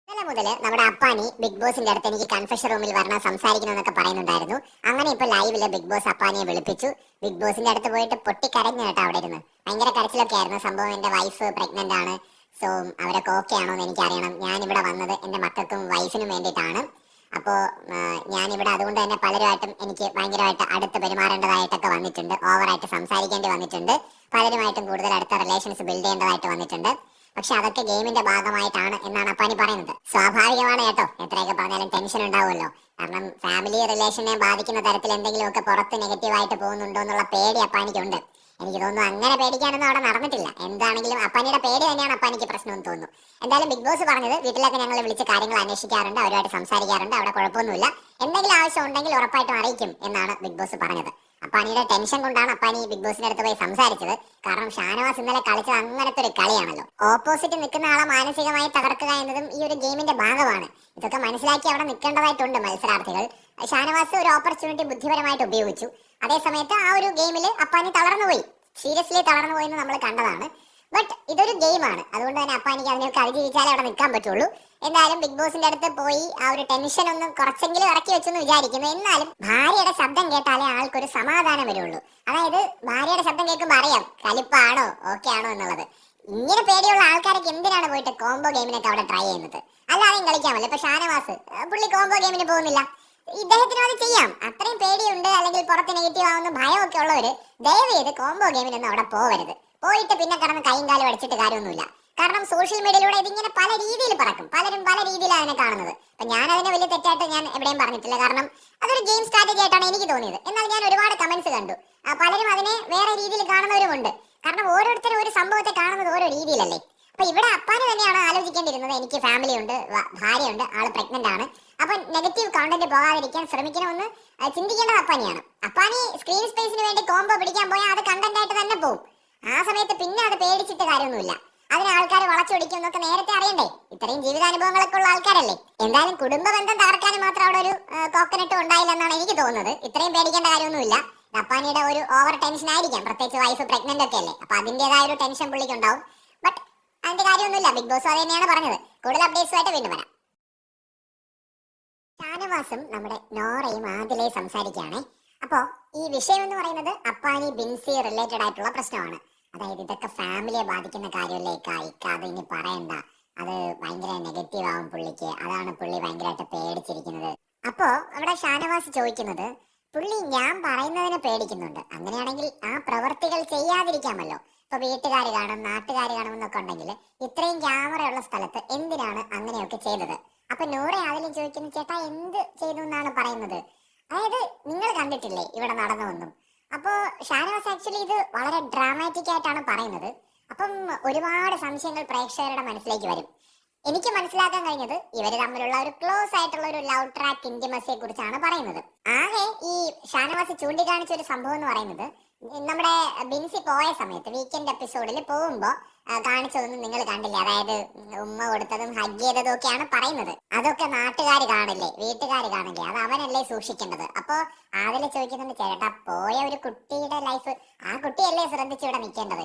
ഇന്നലെ മുതൽ നമ്മുടെ അപ്പാനി ബിഗ് ബോസിന്റെ അടുത്ത് എനിക്ക് കൺഫെഷൻ റൂമിൽ വരണം സംസാരിക്കണമെന്നൊക്കെ പറയുന്നുണ്ടായിരുന്നു. അങ്ങനെ ഇപ്പൊ ലൈവില് ബിഗ് ബോസ് അപ്പാനിയെ വിളിപ്പിച്ചു. ബിഗ് ബോസിന്റെ അടുത്ത് പോയിട്ട് പൊട്ടിക്കരഞ്ഞു കേട്ടോ. അവിടെ ഇരുന്ന് ഭയങ്കര കരച്ചിലൊക്കെ ആയിരുന്നു. സംഭവം എന്റെ വൈഫ് പ്രഗ്നന്റ് ആണ്, സോ അവരൊക്കെ ഓക്കെ ആണോ എന്ന് എനിക്കറിയണം. ഞാൻ ഇവിടെ വന്നത് എന്റെ മക്കൾക്കും വൈഫിനും വേണ്ടിയിട്ടാണ്. അപ്പോ ഞാനിവിടെ അതുകൊണ്ട് തന്നെ പലരുമായിട്ടും എനിക്ക് ഭയങ്കരമായിട്ട് അടുത്ത് പെരുമാറേണ്ടതായിട്ടൊക്കെ വന്നിട്ടുണ്ട്. ഓവറായിട്ട് സംസാരിക്കേണ്ടി വന്നിട്ടുണ്ട്. പലരുമായിട്ടും കൂടുതൽ അടുത്ത റിലേഷൻസ് ബിൽഡ് ചെയ്യേണ്ടതായിട്ട് വന്നിട്ടുണ്ട്. പക്ഷെ അതൊക്കെ ഗെയിമിന്റെ ഭാഗമായിട്ടാണ് എന്നാണ് അപ്പാനി പറയുന്നത്. സ്വാഭാവികമാണ് കേട്ടോ, എത്രയൊക്കെ പറഞ്ഞാലും ടെൻഷൻ ഉണ്ടാവുമല്ലോ. കാരണം ഫാമിലി റിലേഷനെ ബാധിക്കുന്ന തരത്തിൽ എന്തെങ്കിലുമൊക്കെ പുറത്ത് നെഗറ്റീവായിട്ട് പോകുന്നുണ്ടോ എന്നുള്ള പേടി അപ്പാനിക്കുണ്ട്. എനിക്ക് തോന്നുന്നു അങ്ങനെ പേടിക്കാനൊന്നും അവിടെ നടന്നിട്ടില്ല. എന്താണെങ്കിലും അപ്പാനിയുടെ പേടി തന്നെയാണ് അപ്പാനിക്ക് പ്രശ്നമെന്ന് തോന്നുന്നു. എന്തായാലും ബിഗ് ബോസ് പറഞ്ഞത് വീട്ടിലൊക്കെ ഞങ്ങൾ വിളിച്ച് കാര്യങ്ങൾ അന്വേഷിക്കാറുണ്ട്, അവരുമായിട്ട് സംസാരിക്കാറുണ്ട്, അവിടെ കുഴപ്പമൊന്നുമില്ല, എന്തെങ്കിലും ആവശ്യം ഉണ്ടെങ്കിൽ ഉറപ്പായിട്ടും അറിയിക്കും എന്നാണ് ബിഗ് ബോസ് പറഞ്ഞത്. അപ്പാനിയുടെ ടെൻഷൻ കൊണ്ടാണ് അപ്പാനി ബിഗ് ബോസിന്റെ അടുത്ത് പോയി സംസാരിച്ചത്. കാരണം ഷാനവാസ് ഇന്നലെ കളിച്ചത് അങ്ങനത്തെ ഒരു കളിയാണല്ലോ. ഓപ്പോസിറ്റ് നിൽക്കുന്ന ആളെ മാനസികമായി തകർക്കുക എന്നതും ഈ ഒരു ഗെയിമിന്റെ ഭാഗമാണ്. ഇതൊക്കെ മനസ്സിലാക്കി അവിടെ നിൽക്കേണ്ടതായിട്ടുണ്ട് മത്സരാർത്ഥികൾ. ഷാനവാസ് ഒരു ഓപ്പർച്യൂണിറ്റി ബുദ്ധിപരമായിട്ട് ഉപയോഗിച്ചു. അതേസമയത്ത് ആ ഒരു ഗെയിമിൽ അപ്പാനി തളർന്നുപോയി, സീരിയസ്ലി തളർന്നുപോയി എന്ന് നമ്മൾ കണ്ടതാണ്. ബട്ട് ഇതൊരു ഗെയിമാണ്, അതുകൊണ്ട് തന്നെ അപ്പാനിക്ക് അതിനൊക്കെ അതിജീവിച്ചാലേ അവിടെ നിൽക്കാൻ പറ്റുള്ളൂ. എന്തായാലും ബിഗ് ബോസിന്റെ അടുത്ത് പോയി ആ ഒരു ടെൻഷൻ ഒന്ന് കുറച്ചെങ്കിലും ഇറക്കി വെച്ചെന്ന് വിചാരിക്കുന്നു. എന്നാലും ഭാര്യയുടെ ശബ്ദം കേട്ടാലേ ആൾക്കൊരു സമാധാനം വരുള്ളൂ. അതായത് ഭാര്യയുടെ ശബ്ദം കേൾക്കുമ്പോൾ അറിയാം കലിപ്പാണോ ഓക്കെ ആണോ എന്നുള്ളത്. ഇങ്ങനെ പേടിയുള്ള ആൾക്കാരൊക്കെ എന്തിനാണ് പോയിട്ട് കോംബോ ഗെയിമിനൊക്കെ അവിടെ ട്രൈ ചെയ്യുന്നത്? അല്ലാതെയും കളിക്കാമല്ലോ. ഇപ്പൊ ഷാനവാസ് പുള്ളി കോംബോ ഗെയിമിന് പോകുന്നില്ല, ഇദ്ദേഹത്തിനും അത് ചെയ്യാം. അത്രയും പേടിയുണ്ട് അല്ലെങ്കിൽ പുറത്ത് നെഗറ്റീവ് ആവുന്ന ഭയമൊക്കെ ഉള്ളവര് ദയവ് ചെയ്ത് കോംബോ ഗെയിമിനൊന്നും അവിടെ പോവരുത്. പോയിട്ട് പിന്നെ കിടന്ന് കൈയും കാലും അടിച്ചിട്ട് കാര്യമൊന്നുമില്ല. കാരണം സോഷ്യൽ മീഡിയയിലൂടെ ഇതിങ്ങനെ പല രീതിയിൽ പറക്കും, പലരും പല രീതിയിലാണ് അതിനെ കാണുന്നത്. അപ്പൊ ഞാൻ അതിനെ വലിയ തെറ്റായിട്ട് ഞാൻ എവിടെയും പറഞ്ഞിട്ടില്ല. കാരണം അതൊരു ഗെയിം സ്ട്രാറ്റജി ആയിട്ടാണ് എനിക്ക് തോന്നിയത്. എന്നാൽ ഞാൻ ഒരുപാട് കമന്റ്സ് കണ്ടു, പലരും അതിനെ വേറെ രീതിയിൽ കാണുന്നവരുമുണ്ട്. കാരണം ഓരോരുത്തരും ഒരു സംഭവത്തെ കാണുന്നത് ഓരോ രീതിയിലല്ലേ. അപ്പൊ ഇവിടെ അപ്പാന് തന്നെയാണ് ആലോചിക്കേണ്ടിയിരുന്നത്. എനിക്ക് ഫാമിലി ഉണ്ട്, ഭാര്യയുണ്ട്, ആള് പ്രഗ്നന്റ് ആണ്. അപ്പൊ നെഗറ്റീവ് കണ്ടന്റ് പോകാതിരിക്കാൻ ശ്രമിക്കണമെന്ന് ചിന്തിക്കേണ്ടത് അപ്പാനിയാണ്. അപ്പാനി സ്ക്രീൻ സ്പേസിന് വേണ്ടി കോംബോ പിടിക്കാൻ പോയാൽ അത് കണ്ടന്റ് ആയിട്ട് തന്നെ പോകും. ആ സമയത്ത് പിന്നെ അത് പേടിച്ചിട്ട് കാര്യമൊന്നുമില്ല. അതിന് ആൾക്കാർ വളച്ചൊടിക്കും എന്നൊക്കെ നേരത്തെ അറിയണ്ടേ? ഇത്രയും ജീവിതാനുഭവങ്ങളൊക്കെ ഉള്ള ആൾക്കാരല്ലേ. എന്തായാലും കുടുംബ ബന്ധം തകർക്കാനും മാത്രം അവിടെ ഒരു കോക്കനട്ട് ഉണ്ടായില്ലെന്നാണ് എനിക്ക് തോന്നുന്നത്. ഇത്രയും പേടിക്കേണ്ട കാര്യമൊന്നുമില്ല. അപ്പാനിയുടെ ഒരു ഓവർ ടെൻഷൻ ആയിരിക്കാം, പ്രത്യേകിച്ച് വൈഫ് പ്രഗ്നന്റ് ഒക്കെ അല്ലേ. അപ്പൊ അതിന്റേതായ ഒരു ടെൻഷൻ പുള്ളിക്ക് ഉണ്ടാവും. ബട്ട് അതിന്റെ കാര്യമൊന്നുമില്ല. ബിഗ് ബോസ് അത് തന്നെയാണ് പറഞ്ഞത്. കൂടുതൽ അപ്ഡേറ്റ്സുമായിട്ട് വീണ്ടും വരാം. ഷാനവാസും നമ്മുടെ നോറയും ആദിലയും സംസാരിക്കുകയാണേ. അപ്പോ ഈ വിഷയം എന്ന് പറയുന്നത് അപ്പാനി ബിൻസി റിലേറ്റഡ് ആയിട്ടുള്ള പ്രശ്നമാണ്. അതായത് ഇതൊക്കെ ഫാമിലിയെ ബാധിക്കുന്ന കാര്യമല്ലേക്ക് അത് ഇനി പറയണ്ട, അത് ഭയങ്കര നെഗറ്റീവ് ആവും പുള്ളിക്ക്, അതാണ് പുള്ളി ഭയങ്കരമായിട്ട് പേടിച്ചിരിക്കുന്നത്. അപ്പോ അവിടെ ഷാനവാസ് ചോദിക്കുന്നത്, പുള്ളി ഞാൻ പറയുന്നതിനെ പേടിക്കുന്നുണ്ട്, അങ്ങനെയാണെങ്കിൽ ആ പ്രവർത്തികൾ ചെയ്യാതിരിക്കാമല്ലോ. ഇപ്പൊ വീട്ടുകാർ കാണും, നാട്ടുകാർ കാണുമെന്നൊക്കെ ഉണ്ടെങ്കിൽ ഇത്രയും ക്യാമറ ഉള്ള സ്ഥലത്ത് എന്തിനാണ് അങ്ങനെയൊക്കെ ചെയ്തത്? അപ്പൊ നൂറ അതിലും ചോദിക്കുന്നു, ചേട്ടാ എന്ത് ചെയ്തു എന്നാണ് പറയുന്നത്? അതായത് നിങ്ങൾ കണ്ടിട്ടില്ലേ ഇവിടെ നടന്നതൊന്നും? അപ്പോ ഷാനവാസ് ആക്ച്വലി ഇത് വളരെ ഡ്രാമാറ്റിക് ആയിട്ടാണ് പറയുന്നത്. അപ്പം ഒരുപാട് സംശയങ്ങൾ പ്രേക്ഷകരുടെ മനസ്സിലേക്ക് വരും. എനിക്ക് മനസ്സിലാക്കാൻ കഴിഞ്ഞത് ഇവര് തമ്മിലുള്ള ഒരു ക്ലോസ് ആയിട്ടുള്ള ഒരു ലവ് ട്രാക്ക് ഇന്റിമസിയെ കുറിച്ചാണ് പറയുന്നത്. ആകെ ഈ ഷാനവാസ് ചൂണ്ടിക്കാണിച്ച ഒരു സംഭവം എന്ന് പറയുന്നത്, നമ്മുടെ ബിൻസി പോയ സമയത്ത് വീക്കെൻഡ് എപ്പിസോഡിൽ പോകുമ്പോ കാണിച്ചതൊന്നും നിങ്ങൾ കണ്ടില്ല. അതായത് ഉമ്മ കൊടുത്തതും ഹഗ് ചെയ്തതും ഒക്കെയാണ് പറയുന്നത്. അതൊക്കെ നാട്ടുകാർ കാണില്ലേ, വീട്ടുകാർ കാണില്ലേ, അത് അവനല്ലേ സൂക്ഷിക്കേണ്ടത്. അപ്പൊ അതില് ചോദിക്കുന്നുണ്ട്, ചേട്ടാ പോയ ഒരു കുട്ടിയുടെ ലൈഫ് ആ കുട്ടിയല്ലേ ശ്രദ്ധിച്ച് ഇവിടെ നിൽക്കേണ്ടത്.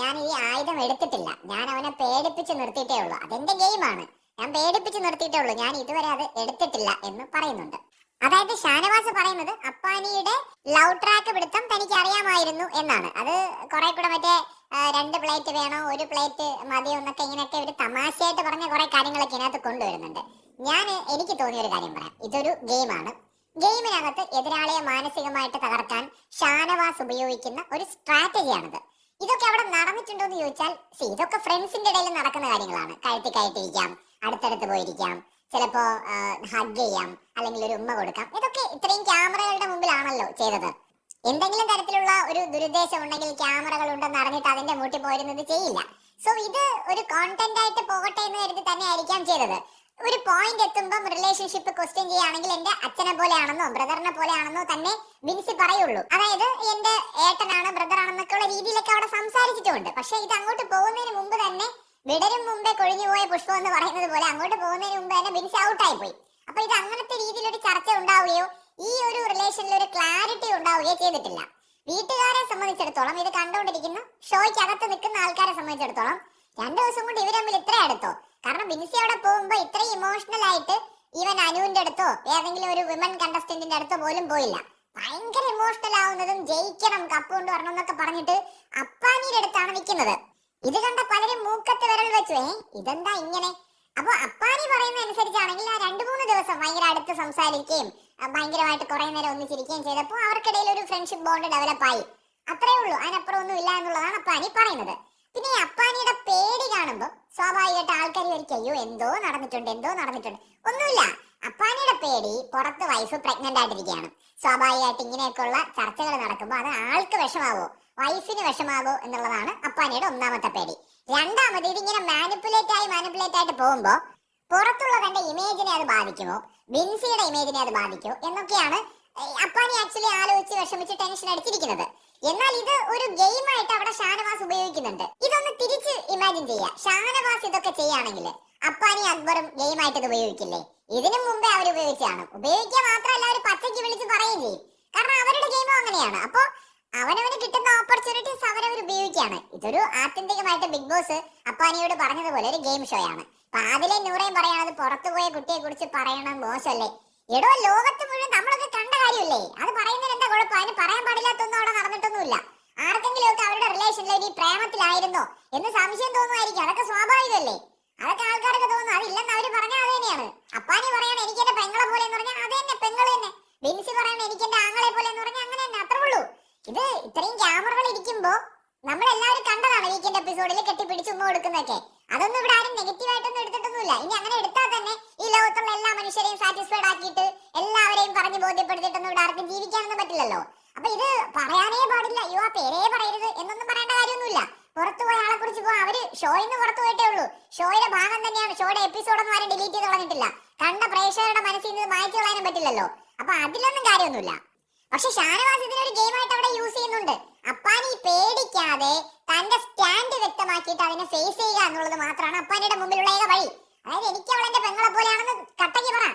ഞാൻ ഈ ആയുധം എടുത്തിട്ടില്ല, ഞാൻ അവനെ പേടിപ്പിച്ച് നിർത്തിയിട്ടേ ഉള്ളൂ. അതെന്റെ ഗെയിമാണ്, ഞാൻ പേടിപ്പിച്ച് നിർത്തിയിട്ടേ ഉള്ളൂ, ഞാൻ ഇതുവരെ അത് എടുത്തിട്ടില്ല എന്ന് പറയുന്നുണ്ട്. അതായത് ഷാനവാസ് പറയുന്നത് അപ്പാനിയുടെ ലവ് ട്രാക്ക് പിടുത്തം തനിക്ക് അറിയാമായിരുന്നു എന്നാണ്. അത് കുറെ കൂടെ മറ്റേ 2 പ്ലേറ്റ് വേണോ 1 പ്ലേറ്റ് മതിയോ എന്നൊക്കെ ഇങ്ങനെയൊക്കെ ഒരു തമാശയായിട്ട് പറഞ്ഞ കുറെ കാര്യങ്ങളൊക്കെ ഇതിനകത്ത് കൊണ്ടുവരുന്നുണ്ട്. എനിക്ക് തോന്നിയ ഒരു കാര്യം പറയാം. ഇതൊരു ഗെയിമാണ്. ഗെയിമിനകത്ത് എതിരാളിയെ മാനസികമായിട്ട് തകർക്കാൻ ഷാനവാസ് ഉപയോഗിക്കുന്ന ഒരു സ്ട്രാറ്റജിയാണിത്. ഇതൊക്കെ അവിടെ നടന്നിട്ടുണ്ടോ എന്ന് ചോദിച്ചാൽ, ഇതൊക്കെ ഫ്രണ്ട്സിന്റെ ഇടയിൽ നടക്കുന്ന കാര്യങ്ങളാണ്. കയറ്റിയിരിക്കാം, അടുത്തടുത്ത് പോയിരിക്കാം, ചിലപ്പോ ഹഗ് ചെയ്യാം, അല്ലെങ്കിൽ ഒരു ഉമ്മ കൊടുക്കാം. ഇതൊക്കെ ഇത്രയും ക്യാമറകളുടെ മുമ്പിലാണല്ലോ ചെയ്തത്. എന്തെങ്കിലും തരത്തിലുള്ള ഒരു ദുരുദ്ദേശം ഉണ്ടെങ്കിൽ ക്യാമറകൾ ഉണ്ടെന്ന് അറിഞ്ഞിട്ട് അതിന്റെ മൂട്ടി പോരുന്നത് ചെയ്യില്ല. സോ ഇത് ഒരു കോണ്ടന്റ് ആയിട്ട് പോകട്ടെ എന്ന് കരുതി തന്നെ ആയിരിക്കാം ചെയ്തത്. ഒരു പോയിന്റ് എത്തുമ്പം റിലേഷൻഷിപ്പ് ക്വസ്റ്റ്യൻ ചെയ്യുകയാണെങ്കിൽ എന്റെ അച്ഛനെ പോലെയാണെന്നോ ബ്രദറിനെ പോലെയാണെന്നോ തന്നെ ബിൻസി പറയുള്ളൂ. അതായത് എന്റെ ഏട്ടനാണ്, ബ്രദർ ആണെന്നൊക്കെയുള്ള രീതിയിലൊക്കെ അവിടെ സംസാരിച്ചിട്ടുണ്ട്. പക്ഷെ ഇത് അങ്ങോട്ട് പോകുന്നതിന് മുമ്പ് തന്നെ, വിടരും മുമ്പേ കൊഴിഞ്ഞുപോയ പുഷ്പം എന്ന് പറയുന്നത് പോലെ, അങ്ങോട്ട് പോകുന്നതിന് മുമ്പ് തന്നെ ബിൻസി ഔട്ടായി പോയി. അപ്പൊ ഇത് അങ്ങനത്തെ രീതിയിലൊരു ചർച്ച ഉണ്ടാവുകയോ ഈ ഒരു റിലേഷനിൽ ഒരു ക്ലാരിറ്റി ഉണ്ടാവുകയോ ചെയ്തിട്ടില്ല. വീട്ടുകാരെ സംബന്ധിച്ചിടത്തോളം, ഇത് കണ്ടുകൊണ്ടിരിക്കുന്ന ഷോയ്ക്കകത്ത് നിൽക്കുന്ന ആൾക്കാരെ സംബന്ധിച്ചിടത്തോളം 2 ദിവസം കൊണ്ട് ഇവർ തമ്മിൽ ഇത്ര അടുത്തോ? കാരണം ബിൻസി അവിടെ പോകുമ്പോ ഇത്രയും ഇമോഷണൽ ആയിട്ട് ഈവൻ അനുവിന്റെ അടുത്തോ ഏതെങ്കിലും ഒരു വിമൻ കണ്ടസ്റ്റന്റിന്റെ അടുത്തോ പോലും പോയില്ല. ഭയങ്കര ഇമോഷണൽ ആവുന്നതും ജയിക്കണം കപ്പ് കൊണ്ട് വരണം എന്നൊക്കെ പറഞ്ഞിട്ട് അപ്പാനിയുടെ അടുത്താണ് നിൽക്കുന്നത്. ഇത് കണ്ട പലരും മൂക്കത്ത് വിരൽ വെച്ചു, ഇതെന്താ ഇങ്ങനെ? അപ്പൊ അപ്പാനി പറയുന്ന അനുസരിച്ചാണെങ്കിൽ ആ 2-3 ദിവസം ഭയങ്കര അടുത്ത് സംസാരിക്കുകയും ഭയങ്കരമായിട്ട് കുറെ നേരം ഒന്നിച്ചിരിക്കുകയും ചെയ്തപ്പോൾ അവർക്കിടയിൽ ഒരു ഫ്രണ്ട്ഷിപ്പ് ബോണ്ട് ഡെവലപ്പ് ആയി. അത്രേ ഉള്ളൂ, അതിനപ്പുറം ഒന്നും ഇല്ല എന്നുള്ളതാണ് അപ്പാനി പറയുന്നത്. പിന്നെ ഈ അപ്പാനിയുടെ പേടി കാണുമ്പോൾ സ്വാഭാവികമായിട്ട് ആൾക്കാർ വിചാരിക്കും അയ്യോ എന്തോ നടന്നിട്ടുണ്ട്. ഒന്നുമില്ല. അപ്പാനിയുടെ പേടി പുറത്ത് വൈഫ് പ്രഗ്നന്റ് ആയിട്ടിരിക്കുകയാണ്. സ്വാഭാവികമായിട്ട് ഇങ്ങനെയൊക്കെയുള്ള ചർച്ചകൾ നടക്കുമ്പോൾ അത് ആൾക്ക് വിഷമാവോ, വൈഫിന് വിഷമാവോ എന്നുള്ളതാണ് അപ്പാനിയുടെ ഒന്നാമത്തെ പേടി. രണ്ടാമത് ഇതിങ്ങനെ മാനിപ്പുലേറ്റ് ആയിട്ട് പോകുമ്പോ പുറത്തുള്ള തന്റെ ഇമേജിനെ അത് ബാധിക്കുമോ, ബിൻസിയുടെ ഇമേജിനെ അത് ബാധിക്കുമോ എന്നൊക്കെയാണ് അപ്പാനി ആക്ച്വലി ആലോചിച്ച് വിഷമിച്ച് ടെൻഷൻ അടിച്ചിരിക്കുന്നത്. എന്നാൽ ഇത് ഒരു ഗെയിമായിട്ട് അവിടെ ഷാനവാസ് ഉപയോഗിക്കുന്നുണ്ട്. ഇതൊന്ന് തിരിച്ച് ഇമാജിൻ ചെയ്യുക, ഷാനവാസ് ഇതൊക്കെ ചെയ്യുകയാണെങ്കിൽ അപ്പാനി അക്ബറും ഗെയിമായിട്ട് ഇത് ഉപയോഗിക്കില്ലേ? ഇതിനു മുമ്പേ അവർ ഉപയോഗിച്ചാണ്. ഉപയോഗിക്കുക മാത്രമല്ല അവർ പച്ചയ്ക്ക് വിളിച്ച് പറയുകയും ചെയ്യും. കാരണം അവരുടെ ഗെയിമും അങ്ങനെയാണ്. അപ്പൊ അവനവന് കിട്ടുന്ന ഓപ്പർച്യൂണിറ്റീസ് അവരവർ ഉപയോഗിക്കുകയാണ്. ഇതൊരു ആത്യന്തികമായിട്ട് ബിഗ് ബോസ് അപ്പാനിയോട് പറഞ്ഞതുപോലെ ഒരു ഗെയിം ഷോ ആണ്. അപ്പൊ അതിലെ നൂറേം പറയണത് പുറത്തു പോയ കുട്ടിയെ കുറിച്ച് പറയണം മോശമല്ലേ? എടോ, ലോകത്ത് മുഴുവൻ നമ്മളൊക്കെ കണ്ട കാര്യമല്ലേ? അത് പറയുന്നതിന് എന്താ കുഴപ്പം? അതിന് പറയാൻ പാടില്ലാത്തൊന്നും അവിടെ നടന്നിട്ടൊന്നുമില്ല. ആർക്കെങ്കിലും ഒക്കെ അവരുടെ റിലേഷനിൽ ഈ പ്രേമത്തിലായിരുന്നോ എന്ന് സംശയം തോന്നുമായിരിക്കും. അതൊക്കെ സ്വാഭാവികമല്ലേ? അതൊക്കെ ആൾക്കാർക്ക് തോന്നുന്നു. അതില്ലെന്ന് അവര് പറഞ്ഞാൽ അത് തന്നെയാണ്. അപ്പാനി പറയണം എനിക്ക് എന്റെ പെങ്ങളെ പോലെ എന്ന് പറഞ്ഞാൽ അത് തന്നെ പെങ്ങള് തന്നെ. ബിൻസി പറയണം എനിക്ക് എന്റെ ആങ്ങളെ പോലെ എന്ന് പറഞ്ഞാൽ അങ്ങനെ തന്നെ, അത്രേ ഉള്ളൂ. ഇത് ഇത്രയും ക്യാമറകൾ ഇരിക്കുമ്പോ നമ്മളെല്ലാവരും കണ്ടതാണ് വീക്കെൻഡ് എപ്പിസോഡിൽ കെട്ടിപ്പിടിച്ച് ഉമ്മ കൊടുക്കുന്നതൊക്കെ. അതൊന്നും ഇവിടെ ആരും നെഗറ്റീവായിട്ടൊന്നും എടുത്തിട്ടൊന്നുമില്ല. ഇനി അങ്ങനെ എടുത്താൽ തന്നെ ഈ ലോകത്തുള്ള എല്ലാ മനുഷ്യരെയും സാറ്റിസ്ഫൈഡ് ആക്കിയിട്ട് എല്ലാവരെയും പറഞ്ഞ് ബോധ്യപ്പെടുത്തിയിട്ടൊന്നും ഇവിടെ ആർക്കും ജീവിക്കാനൊന്നും പറ്റില്ലല്ലോ. അപ്പൊ ഇത് പറയാനേ പാടില്ല, അയ്യോ ആ പേരേ പറയരുത് എന്നൊന്നും പറയേണ്ട കാര്യമൊന്നുമില്ല. പുറത്തുപോയ ആളെ കുറിച്ച് അവര് ഷോയിന്ന് പുറത്തു പോയിട്ടേ ഉള്ളൂ. ഷോയുടെ ഭാഗം തന്നെയാണ്. ഷോയുടെ എപ്പിസോഡൊന്നും ആരും ഡിലീറ്റ് ചെയ്ത് കളഞ്ഞിട്ടില്ല. കണ്ട പ്രേക്ഷകരുടെ മനസ്സിൽ നിന്ന് മായ്ച്ചു കളയാനും പറ്റില്ലല്ലോ. അപ്പൊ അതിലൊന്നും കാര്യമൊന്നുമില്ല. പക്ഷെ ഷാനവാസ് ഇതിനൊരു ഗെയിമായിട്ട് അവിടെ യൂസ് ചെയ്യുന്നുണ്ട്. അപ്പാനി പേടിക്കാതെ തന്റെ സ്റ്റാൻഡ് വ്യക്തമാക്കിയിട്ട് അതിനെ ഫേസ് ചെയ്യുക എന്നുള്ളത് മാത്രമാണ് അപ്പാനിയുടെ മുമ്പിലുള്ള ഏക വഴി. അതായത് എനിക്ക് അവൾ എന്റെ പെങ്ങളെ പോലെയാണെന്ന് കട്ടയ്ക്ക് പറ.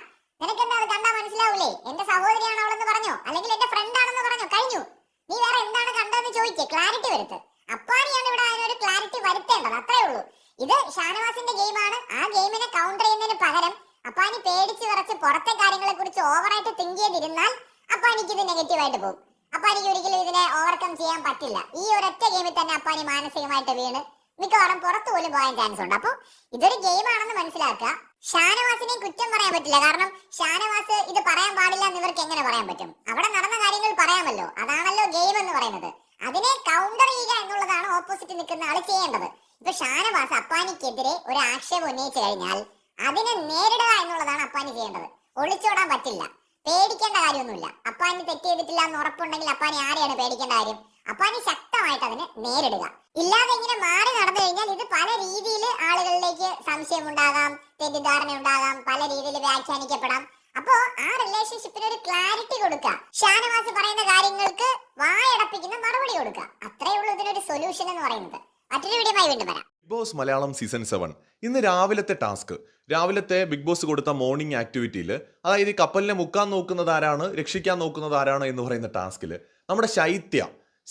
നിനക്കെന്താ അത് കണ്ടാൽ മനസ്സിലാവൂലേ? എന്റെ സഹോദരിയാണ് അവളെന്ന് പറഞ്ഞോ, അല്ലെങ്കിൽ എന്റെ ഫ്രണ്ട് ആണെന്ന് പറഞ്ഞോ, കഴിഞ്ഞു. നീ വേറെ എന്താണ് കണ്ടതെന്ന് ചോദിക്കേ, ക്ലാരിറ്റി വരുത്ത്. അപ്പാനിയാണ് ഇവിടെ അതിനൊരു ക്ലാരിറ്റി വരുത്തേണ്ടത്, അത്രേ ഉള്ളൂ. ഇത് ഷാനവാസിന്റെ ഗെയിമാണ്. ആ ഗെയിമിനെ കൗണ്ടർ ചെയ്യുന്നതിന് പകരം അപ്പാനി പേടിച്ച് വിറച്ച് പുറത്തെ കാര്യങ്ങളെ കുറിച്ച് ഓവറായിട്ട് തിങ്ക് ചെയ്തിരുന്നാൽ അപ്പാനിക്ക് ഇത് നെഗറ്റീവായിട്ട് പോകും. അപ്പാനിക്ക് ഒരിക്കലും ഇതിനെ ഓവർകം ചെയ്യാൻ പറ്റില്ല. ഈ ഒരൊറ്റ ഗെയിമിൽ തന്നെ അപ്പാനി മാനസികമായിട്ട് വീണ് മിക്കവാറും പുറത്തു പോലും പോകാൻ ചാൻസ് ഉണ്ട്. അപ്പൊ ഇതൊരു ഗെയിമാണെന്ന് മനസ്സിലാക്കുക. ഷാനവാസിനെയും കുറ്റം പറയാൻ പറ്റില്ല. കാരണം ഷാനവാസ് ഇത് പറയാൻ പാടില്ല എന്ന് ഇവർക്ക് എങ്ങനെ പറയാൻ പറ്റും? അവിടെ നടന്ന കാര്യങ്ങൾ പറയാമല്ലോ. അതാണല്ലോ ഗെയിം എന്ന് പറയുന്നത്. അതിനെ കൗണ്ടർ ചെയ്യുക എന്നുള്ളതാണ് ഓപ്പോസിറ്റ് നിൽക്കുന്ന ആള് ചെയ്യേണ്ടത്. ഇപ്പൊ ഷാനവാസ് അപ്പാനിക്കെതിരെ ഒരു ആക്ഷേപം ഉന്നയിച്ചു കഴിഞ്ഞാൽ അതിനെ നേരിടുക എന്നുള്ളതാണ് അപ്പാനി ചെയ്യേണ്ടത്. ഒളിച്ചോടാൻ പറ്റില്ല. പേടിക്കേണ്ട കാര്യമൊന്നുമില്ല. അപ്പാനി തെറ്റ് ചെയ്തിട്ടില്ല എന്ന് ഉറപ്പുണ്ടെങ്കിൽ അപ്പാനി ആരെയാണ് പേടിക്കേണ്ട കാര്യം? അപ്പാനി ശക്തമായിട്ട് അതിനെ നേരിടുക. ഇല്ലാതെ ഇങ്ങനെ മാറി നടന്നു കഴിഞ്ഞാൽ ഇത് പല രീതിയിൽ ആളുകളിലേക്ക് സംശയം ഉണ്ടാകാം, തെറ്റിദ്ധാരണ ഉണ്ടാകാം, പല രീതിയിൽ വ്യാഖ്യാനിക്കപ്പെടാം. അപ്പോ ആ റിലേഷൻഷിപ്പിന് ഒരു ക്ലാരിറ്റി കൊടുക്കുക. ഷാനവാസ് പറയുന്ന കാര്യങ്ങൾക്ക് വായടപ്പിക്കുന്ന മറുപടി കൊടുക്കുക. അത്രേ ഉള്ളൂ ഇതിനൊരു സൊല്യൂഷൻ എന്ന് പറയുന്നത്. മറ്റൊരു വീഡിയോയുമായി വീണ്ടും വരാം. ബിഗ് ബോസ് മലയാളം സീസൺ 7 ഇന്ന് രാവിലത്തെ ടാസ്ക്, രാവിലത്തെ ബിഗ് ബോസ് കൊടുത്ത മോർണിംഗ് ആക്ടിവിറ്റിയിൽ, അതായത് ഈ കപ്പലിനെ മുക്കാൻ നോക്കുന്നത് ആരാണ്, രക്ഷിക്കാൻ നോക്കുന്നത് ആരാണ് എന്ന് പറയുന്ന ടാസ്കിൽ നമ്മുടെ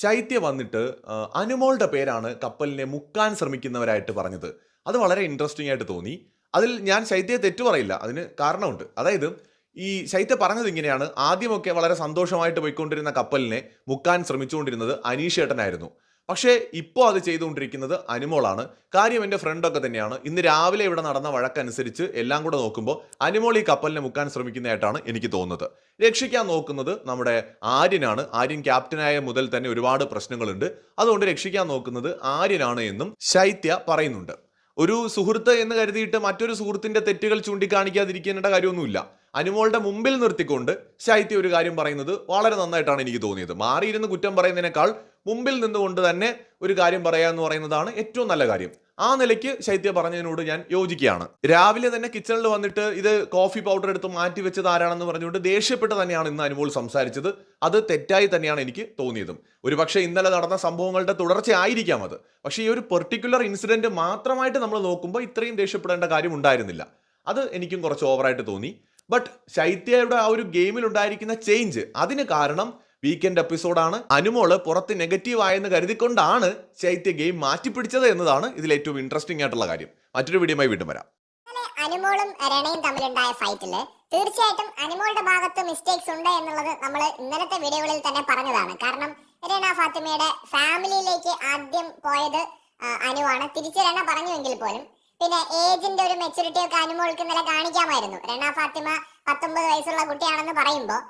ശൈത്യ വന്നിട്ട് അനുമോളുടെ പേരാണ് കപ്പലിനെ മുക്കാൻ ശ്രമിക്കുന്നവരായിട്ട് പറഞ്ഞത്. അത് വളരെ ഇൻട്രസ്റ്റിംഗ് ആയിട്ട് തോന്നി. അതിൽ ഞാൻ ശൈത്യയെ തെറ്റു പറയില്ല, അതിന് കാരണമുണ്ട്. അതായത് ഈ ശൈത്യ പറഞ്ഞത് ഇങ്ങനെയാണ്: ആദ്യമൊക്കെ വളരെ സന്തോഷമായിട്ട് പോയിക്കൊണ്ടിരുന്ന കപ്പലിനെ മുക്കാൻ ശ്രമിച്ചുകൊണ്ടിരുന്നത് അനീഷേട്ടനായിരുന്നു. പക്ഷേ ഇപ്പോൾ അത് ചെയ്തുകൊണ്ടിരിക്കുന്നത് അനുമോളാണ്. കാര്യം എൻ്റെ ഫ്രണ്ടൊക്കെ തന്നെയാണ്. ഇന്ന് രാവിലെ ഇവിടെ നടന്ന വഴക്കനുസരിച്ച് എല്ലാം കൂടെ നോക്കുമ്പോൾ അനുമോൾ ഈ കപ്പലിനെ മുക്കാൻ ശ്രമിക്കുന്നതായിട്ടാണ് എനിക്ക് തോന്നുന്നത്. രക്ഷിക്കാൻ നോക്കുന്നത് നമ്മുടെ ആര്യനാണ്. ആര്യൻ ക്യാപ്റ്റനായ മുതൽ തന്നെ ഒരുപാട് പ്രശ്നങ്ങളുണ്ട്. അതുകൊണ്ട് രക്ഷിക്കാൻ നോക്കുന്നത് ആര്യനാണ് എന്നും ശൈത്യ പറയുന്നുണ്ട്. ഒരു സുഹൃത്ത് എന്ന് കരുതിയിട്ട് മറ്റൊരു സുഹൃത്തിന്റെ തെറ്റുകൾ ചൂണ്ടിക്കാണിക്കാതിരിക്കേണ്ട കാര്യമൊന്നുമില്ല. അനുമോളുടെ മുമ്പിൽ നിർത്തിക്കൊണ്ട് ശൈത്യ ഒരു കാര്യം പറയുന്നത് വളരെ നന്നായിട്ടാണ് എനിക്ക് തോന്നിയത്. മാറിയിരുന്ന് കുറ്റം പറയുന്നതിനേക്കാൾ മുമ്പിൽ നിന്നുകൊണ്ട് തന്നെ ഒരു കാര്യം പറയുക എന്ന് പറയുന്നതാണ് ഏറ്റവും നല്ല കാര്യം. ആ നിലയ്ക്ക് ശൈത്യ പറഞ്ഞതിനോട് ഞാൻ യോജിക്കുകയാണ്. രാവിലെ തന്നെ കിച്ചണിൽ വന്നിട്ട് ഇത് കോഫി പൗഡർ എടുത്ത് മാറ്റി വെച്ചത് ആരാണെന്ന് പറഞ്ഞുകൊണ്ട് ദേഷ്യപ്പെട്ട് തന്നെയാണ് ഇന്ന് അനുമോൾ സംസാരിച്ചത്. അത് തെറ്റായി തന്നെയാണ് എനിക്ക് തോന്നിയതും. ഒരുപക്ഷെ ഇന്നലെ നടന്ന സംഭവങ്ങളുടെ തുടർച്ചയായിരിക്കാം അത്. പക്ഷേ ഈ ഒരു പെർട്ടിക്കുലർ ഇൻസിഡന്റ് മാത്രമായിട്ട് നമ്മൾ നോക്കുമ്പോൾ ഇത്രയും ദേഷ്യപ്പെടേണ്ട കാര്യം ഉണ്ടായിരുന്നില്ല. അത് എനിക്കും കുറച്ച് ഓവറായിട്ട് തോന്നി. ബട്ട് ശൈത്യയുടെ ആ ഒരു ഗെയിമിൽ ഉണ്ടായിരിക്കുന്ന ചേഞ്ച്, അതിന് കാരണം വീക്കെൻഡ് എപ്പിസോഡാണ്. അനുമോള് പുറത്ത് നെഗറ്റീവ് ആയെന്ന് കരുതിക്കൊണ്ടാണ് ശൈത്യ ഗെയിം മാറ്റിപ്പിടിച്ചത് എന്നതാണ് ഇതിൽ ഏറ്റവും ഇൻട്രസ്റ്റിംഗ് ആയിട്ടുള്ള കാര്യം. മറ്റൊരു വീഡിയോയുമായി വീണ്ടും വരാം. അനുമോളും രണയും തമ്മിലുണ്ടായ ഫൈറ്റില് തീർച്ചയായിട്ടും അനുമോളുടെ ഭാഗത്ത് മിസ്റ്റേക്സ് ഉണ്ട് എന്നുള്ളത് നമ്മൾ ഇന്നലത്തെ വീഡിയോകളിൽ തന്നെ പറഞ്ഞതാണ്. കാരണം രണ ഫാത്തിമയുടെ ഫാമിലിയിലേക്ക് ആദ്യം പോയത് അനുവാണ്. തിരിച്ച് രണ പറഞ്ഞുവെങ്കിൽ പോലും പിന്നെ ഏജിന്റെ ഒരു മെച്ചൂരിറ്റി ഒക്കെ അനുമോൾക്ക് ഇന്നലെ കാണിക്കാമായിരുന്നു. രണ ഫാത്തിമ 19 വയസ്സുള്ള കുട്ടിയാണെന്ന് പറയുമ്പോൾ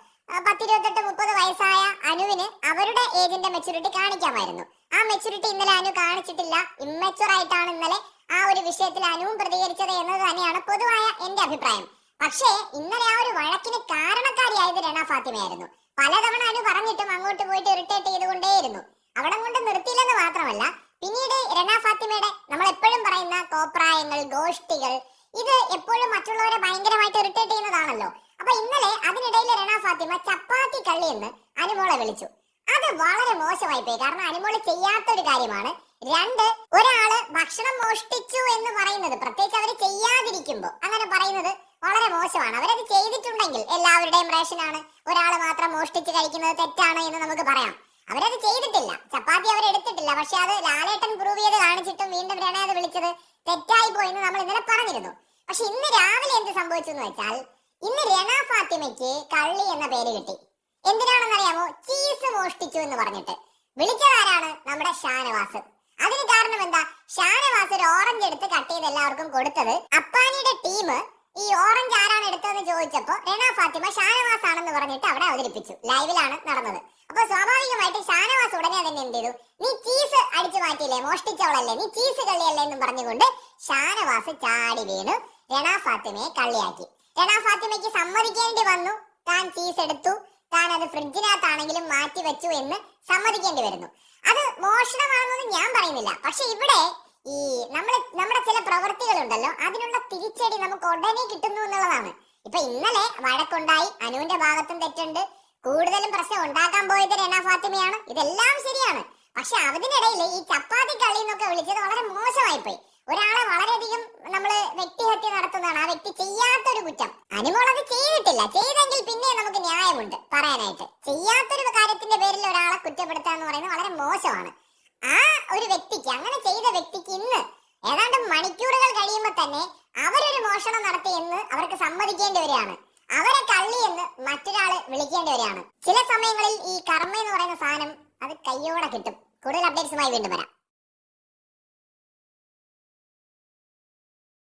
10-28-30 വയസ്സായ അനുവിന് അവരുടെ ഏജിന്റെ മെച്ചൂരിറ്റി കാണിക്കാമായിരുന്നു. ആ മെച്ചൂരിറ്റി ഇന്നലെ അനു കാണിച്ചിട്ടില്ല. ഇമ്മച്ചുവർ ആയിട്ടാണ് ഇന്നലെ ആ ഒരു വിഷയത്തിൽ അനുവും പ്രതികരിച്ചത് എന്നത് തന്നെയാണ് പൊതുവായ എന്റെ അഭിപ്രായം. പക്ഷേ ഇന്നലെ ആ ഒരു വഴക്കിന് കാരണക്കാരിയായത് രണ ഫാത്തിമയായിരുന്നു. പലതവണ അനു പറഞ്ഞിട്ടും അങ്ങോട്ട് പോയിട്ട് ഇറിറ്റേറ്റ് ചെയ്തുകൊണ്ടേയിരുന്നു. അവിടെ കൊണ്ട് നിർത്തിയില്ലെന്ന് മാത്രമല്ല, പിന്നീട് രണ ഫാത്തിമയുടെ നമ്മൾ എപ്പോഴും പറയുന്ന കോപ്രായങ്ങൾ, ഗോഷ്ടികൾ, ഇത് എപ്പോഴും മറ്റുള്ളവരെ ഭയങ്കരമായിട്ട് ഇറിറ്റേറ്റ് ചെയ്യുന്നതാണല്ലോ. അപ്പൊ ഇന്നലെ അതിനിടയിൽ രണ ഫാത്തിമ ചപ്പാത്തി കള്ളി എന്ന് അനുമോളെ വിളിച്ചു. അത് വളരെ മോശമായി പോയി. കാരണം അനുമോള് ചെയ്യാത്തൊരു കാര്യമാണ്. ഒരാള് ഭക്ഷണം മോഷ്ടിച്ചു എന്ന് പറയുന്നത്, പ്രത്യേകിച്ച് അവര് ചെയ്യാതിരിക്കുമ്പോ അങ്ങനെ പറയുന്നത് വളരെ മോശമാണ്. അവരത് ചെയ്തിട്ടുണ്ടെങ്കിൽ എല്ലാവരുടെയും റേഷനാണ്, ഒരാള് മാത്രം മോഷ്ടിച്ച് കഴിക്കുന്നത് തെറ്റാണ് എന്ന് നമുക്ക് പറയാം. അവരത് ചെയ്തിട്ടില്ല, ചപ്പാത്തി അവരെടുത്തിട്ടില്ല. പക്ഷെ അത് ലാലേട്ടൻ പ്രൂവ് ചെയ്ത് കാണിച്ചിട്ടും വീണ്ടും രണ അത് വിളിച്ചത് തെറ്റായി പോയെന്ന് നമ്മൾ ഇന്നലെ പറഞ്ഞിരുന്നു. പക്ഷെ ഇന്ന് രാവിലെ എന്ത് സംഭവിച്ചു എന്ന് വെച്ചാൽ, ഇന്ന് രണ ഫാത്തിമയ്ക്ക് കള്ളി എന്ന പേര് കിട്ടി. എന്തിനാണെന്നറിയാമോ? ചീസ് മോഷ്ടിച്ചു എന്ന് പറഞ്ഞിട്ട് വിളിച്ചതാരാണ്? നമ്മുടെ ഷാനവാസ്. അതിന് കാരണം എന്താ? ഷാനവാസ് ഒരു ഓറഞ്ച് എടുത്ത് കട്ട് ചെയ്ത് എല്ലാവർക്കും കൊടുത്തത് അപ്പാനിയുടെ ടീം ഈ ഓറഞ്ച് ആരാണ് എടുത്തതെന്ന് ചോദിച്ചപ്പോ രണ ഫാത്തിമ ഷാനവാസ് ആണെന്ന് പറഞ്ഞിട്ട് അവിടെ അവതരിപ്പിച്ചു. ലൈവിലാണ് നടന്നത്. അപ്പൊ സ്വാഭാവികമായിട്ട് ഷാനവാസ് ഉടനെ തന്നെ എന്ത് ചെയ്തു? നീ ചീസ് അടിച്ചു മാറ്റിയില്ലേ, മോഷ്ടിച്ചവളല്ലേ, നീ ചീസ് കള്ളിയല്ലേ എന്നും പറഞ്ഞുകൊണ്ട് ഷാനവാസ് ചാടി വീണു രണ ഫാത്തിമയെ കള്ളിയാക്കി. രണ ഫാത്തിമയ്ക്ക് സമ്മതിക്കേണ്ടി വന്നു, താൻ ചീസ് എടുത്തു, താൻ അത് ഫ്രിഡ്ജിനകത്താണെങ്കിലും മാറ്റി വെച്ചു എന്ന് സമ്മതിക്കേണ്ടി വരുന്നു. അത് മോഷണമാണെന്ന് ഞാൻ പറയുന്നില്ല. പക്ഷെ ഇവിടെ ഈ നമ്മുടെ ചില പ്രവൃത്തികളുണ്ടല്ലോ, അതിനുള്ള തിരിച്ചടി നമുക്ക് ഉടനെ കിട്ടുന്നു എന്നുള്ളതാണ്. ഇപ്പൊ ഇന്നലെ വഴക്കുണ്ടായി, അനുവിന്റെ ഭാഗത്തും തെറ്റുണ്ട്. കൂടുതലും പ്രശ്നം ഉണ്ടാക്കാൻ പോയത് രണ ഫാത്തിമയാണ്. ഇതെല്ലാം ശരിയാണ്. പക്ഷെ അതിനിടയിൽ ഈ ചപ്പാത്തി കളി എന്നൊക്കെ വിളിച്ചത് വളരെ മോശമായി പോയി. ഒരാളെ വളരെയധികം നമ്മള് വ്യക്തിഹത്യ നടത്തുന്നതാണ്. ആ വ്യക്തി ചെയ്യാത്തൊരു കുറ്റം. അനുമോൾ അത് ചെയ്തിട്ടില്ല. ചെയ്തെങ്കിൽ പിന്നെ നമുക്ക് ന്യായമുണ്ട് പറയാനായിട്ട്. ചെയ്യാത്തൊരു കാര്യത്തിന്റെ പേരിൽ ഒരാളെ കുറ്റപ്പെടുത്തുക എന്ന് പറയുന്നത് വളരെ മോശമാണ്. ആ ഒരു വ്യക്തിക്ക്, അങ്ങനെ ചെയ്ത വ്യക്തിക്ക് ഇന്ന് ഏതാണ്ട് മണിക്കൂറുകൾ കഴിയുമ്പോൾ തന്നെ അവരൊരു മോഷണം നടത്തി എന്ന് അവർക്ക് സമ്മതിക്കേണ്ടി വരികയാണ്. അവരെ കള്ളി എന്ന് മറ്റൊരാള് വിളിക്കേണ്ടി വരികയാണ്. ചില സമയങ്ങളിൽ ഈ കർമ്മ എന്ന് പറയുന്ന സാധനം അത് കയ്യോടെ കിട്ടും. കൂടുതൽ അപ്ഡേറ്റ്സുമായി വീണ്ടും വരാം.